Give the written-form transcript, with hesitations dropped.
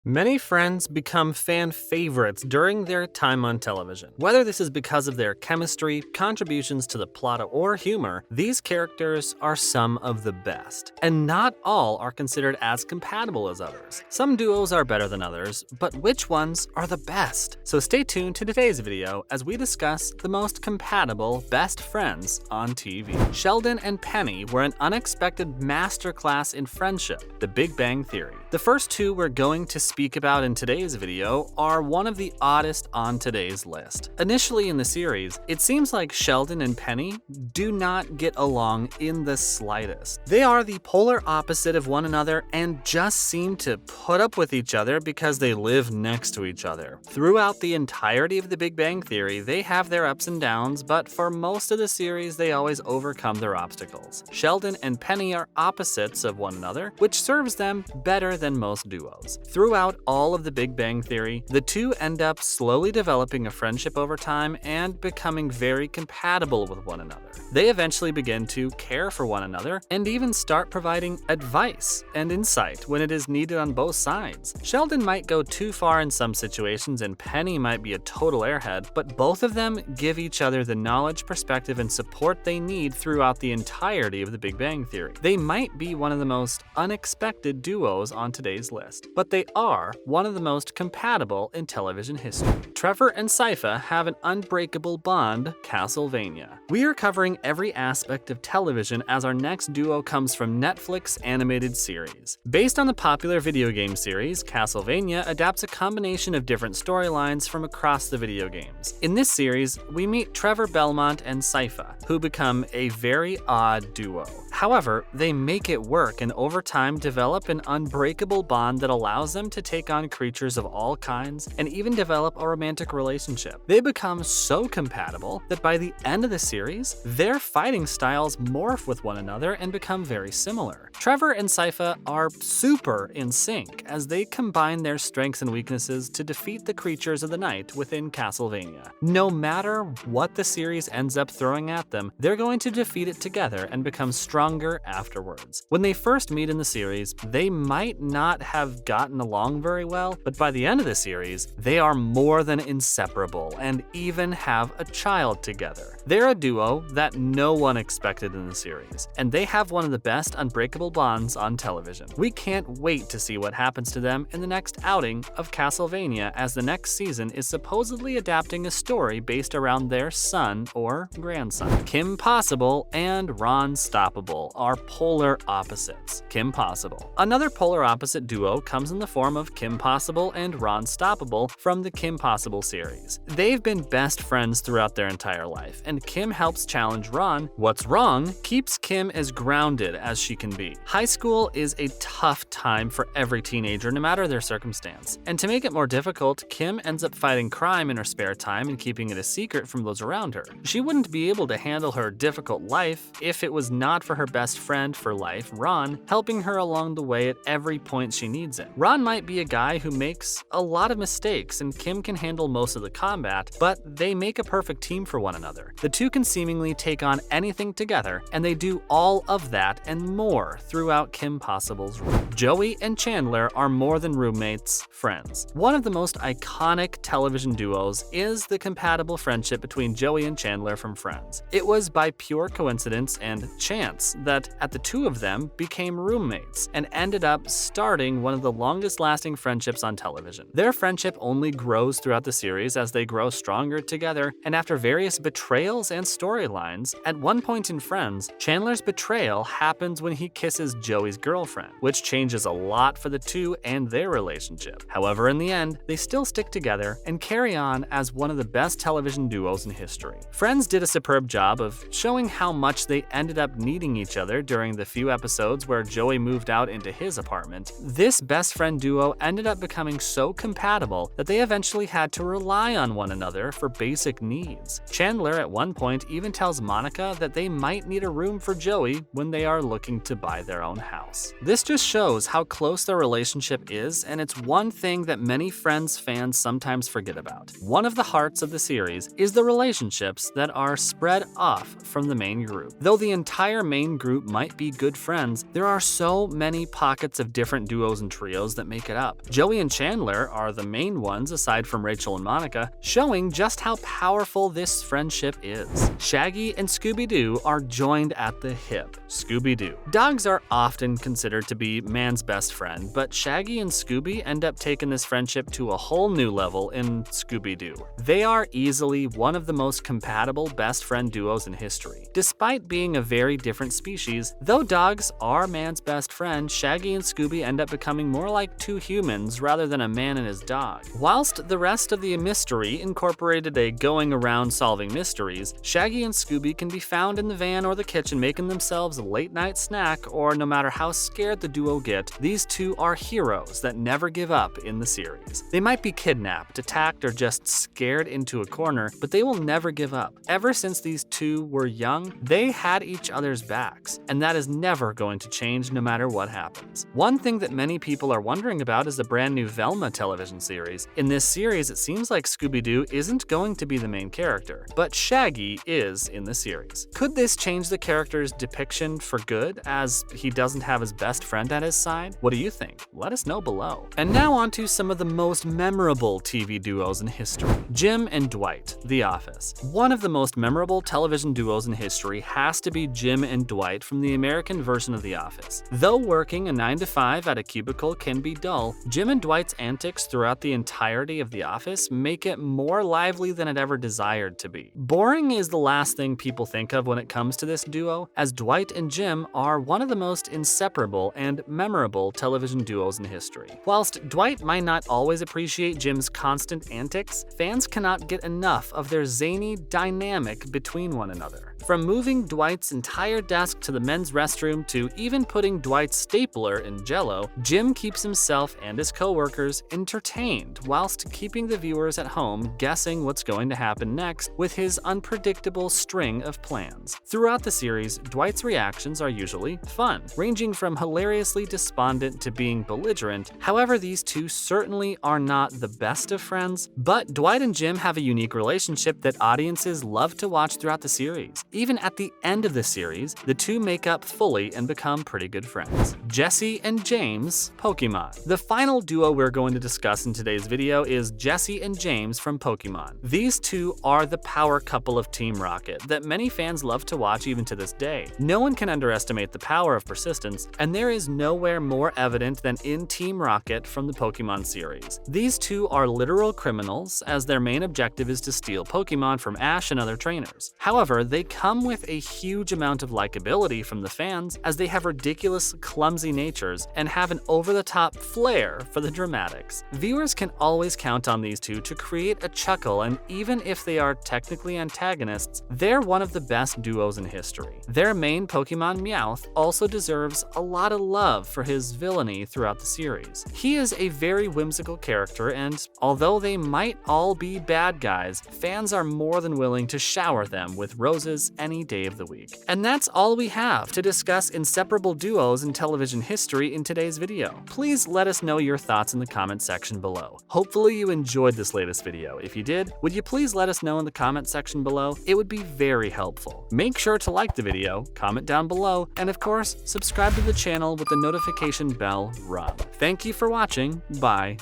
Many Friends become fan favorites during their time on television. Whether this is because of their chemistry, contributions to the plot, or humor, these characters are some of the best. And not all are considered as compatible as others. Some duos are better than others, but which ones are the best? So stay tuned to today's video as we discuss the most compatible best friends on TV. Sheldon and Penny were an unexpected masterclass in friendship, The Big Bang Theory. The first two we're going to speak about in today's video are one of the oddest on today's list. Initially in the series, it seems like Sheldon and Penny do not get along in the slightest. They are the polar opposite of one another and just seem to put up with each other because they live next to each other. Throughout the entirety of The Big Bang Theory, they have their ups and downs, but for most of the series, they always overcome their obstacles. Sheldon and Penny are opposites of one another, which serves them better than most duos. Throughout all of The Big Bang Theory, the two end up slowly developing a friendship over time and becoming very compatible with one another. They eventually begin to care for one another and even start providing advice and insight when it is needed on both sides. Sheldon might go too far in some situations and Penny might be a total airhead, but both of them give each other the knowledge, perspective, and support they need throughout the entirety of The Big Bang Theory. They might be one of the most unexpected duos on today's list, but they are one of the most compatible in television history. Trevor and Sypha have an unbreakable bond, Castlevania. We are covering every aspect of television as our next duo comes from Netflix animated series. Based on the popular video game series, Castlevania adapts a combination of different storylines from across the video games. In this series, we meet Trevor Belmont and Sypha, who become a very odd duo. However, they make it work and over time develop an unbreakable bond that allows them to take on creatures of all kinds and even develop a romantic relationship. They become so compatible that by the end of the series, their fighting styles morph with one another and become very similar. Trevor and Sypha are super in sync as they combine their strengths and weaknesses to defeat the creatures of the night within Castlevania. No matter what the series ends up throwing at them, they're going to defeat it together and become stronger afterwards. When they first meet in the series, they might not have gotten along very well, but by the end of the series, they are more than inseparable and even have a child together. They're a duo that no one expected in the series, and they have one of the best unbreakable bonds on television. We can't wait to see what happens to them in the next outing of Castlevania, as the next season is supposedly adapting a story based around their son or grandson. Kim Possible and Ron Stoppable are polar opposites. Kim Possible. Another polar opposite duo comes in the form of Kim Possible and Ron Stoppable from the Kim Possible series. They've been best friends throughout their entire life, and Kim helps challenge Ron. What's wrong keeps Kim as grounded as she can be. High school is a tough time for every teenager, no matter their circumstance. And to make it more difficult, Kim ends up fighting crime in her spare time and keeping it a secret from those around her. She wouldn't be able to handle her difficult life if it was not for her best friend for life, Ron, helping her along the way at every point she needs it. Ron might be a guy who makes a lot of mistakes and Kim can handle most of the combat, but they make a perfect team for one another. The two can seemingly take on anything together, and they do all of that and more throughout Kim Possible's rule. Joey and Chandler are more than roommates, friends. One of the most iconic television duos is the compatible friendship between Joey and Chandler from Friends. It was by pure coincidence and chance that the two of them became roommates and ended up starting one of the longest lasting friendships on television. Their friendship only grows throughout the series as they grow stronger together, and after various betrayals and storylines, at one point in Friends, Chandler's betrayal happens when he kisses Joey's girlfriend, which changes a lot for the two and their relationship. However, in the end, they still stick together and carry on as one of the best television duos in history. Friends did a superb job of showing how much they ended up needing each other during the few episodes where Joey moved out into his apartment. This best friend duo ended up becoming so compatible that they eventually had to rely on one another for basic needs. Chandler at one one point even tells Monica that they might need a room for Joey when they are looking to buy their own house. This just shows how close their relationship is, and it's one thing that many Friends fans sometimes forget about. One of the hearts of the series is the relationships that are spread off from the main group. Though the entire main group might be good friends, there are so many pockets of different duos and trios that make it up. Joey and Chandler are the main ones aside from Rachel and Monica, showing just how powerful this friendship is. Shaggy and Scooby-Doo are joined at the hip. Scooby-Doo. Dogs are often considered to be man's best friend, but Shaggy and Scooby end up taking this friendship to a whole new level in Scooby-Doo. They are easily one of the most compatible best friend duos in history. Despite being a very different species, though dogs are man's best friend, Shaggy and Scooby end up becoming more like two humans rather than a man and his dog. Whilst the rest of the mystery incorporated a going around solving mysteries, Shaggy and Scooby can be found in the van or the kitchen making themselves a late night snack, or no matter how scared the duo get, these two are heroes that never give up in the series. They might be kidnapped, attacked, or just scared into a corner, but they will never give up. Ever since these two were young, they had each other's backs, and that is never going to change no matter what happens. One thing that many people are wondering about is the brand new Velma television series. In this series, it seems like Scooby-Doo isn't going to be the main character, but Shaggy is in the series. Could this change the character's depiction for good, as he doesn't have his best friend at his side? What do you think? Let us know below. And now on to some of the most memorable TV duos in history. Jim and Dwight, The Office. One of the most memorable television duos in history has to be Jim and Dwight from the American version of The Office. Though working a 9-to-5 at a cubicle can be dull, Jim and Dwight's antics throughout the entirety of The Office make it more lively than it ever desired to be. Boring is the last thing people think of when it comes to this duo, as Dwight and Jim are one of the most inseparable and memorable television duos in history. Whilst Dwight might not always appreciate Jim's constant antics, fans cannot get enough of their zany dynamic between one another. From moving Dwight's entire desk to the men's restroom to even putting Dwight's stapler in Jell-O, Jim keeps himself and his co-workers entertained whilst keeping the viewers at home guessing what's going to happen next with his unpredictable string of plans. Throughout the series, Dwight's reactions are usually fun, ranging from hilariously despondent to being belligerent. However, these two certainly are not the best of friends, but Dwight and Jim have a unique relationship that audiences love to watch throughout the series. Even at the end of the series, the two make up fully and become pretty good friends. Jesse and James, Pokemon. The final duo we're going to discuss in today's video is Jesse and James from Pokemon. These two are the power couple of Team Rocket that many fans love to watch even to this day. No one can underestimate the power of persistence, and there is nowhere more evident than in Team Rocket from the Pokemon series. These two are literal criminals, as their main objective is to steal Pokemon from Ash and other trainers. However, they come with a huge amount of likability from the fans, as they have ridiculous, clumsy natures and have an over-the-top flair for the dramatics. Viewers can always count on these two to create a chuckle, and even if they are technically antagonists, they're one of the best duos in history. Their main Pokemon, Meowth, also deserves a lot of love for his villainy throughout the series. He is a very whimsical character, and although they might all be bad guys, fans are more than willing to shower them with roses any day of the week. And that's all we have to discuss inseparable duos in television history in today's video. Please let us know your thoughts in the comment section below. Hopefully you enjoyed this latest video. If you did, would you please let us know in the comment section below? It would be very helpful. Make sure to like the video, comment down below, and of course, subscribe to the channel with the notification bell rung. Thank you for watching. Bye.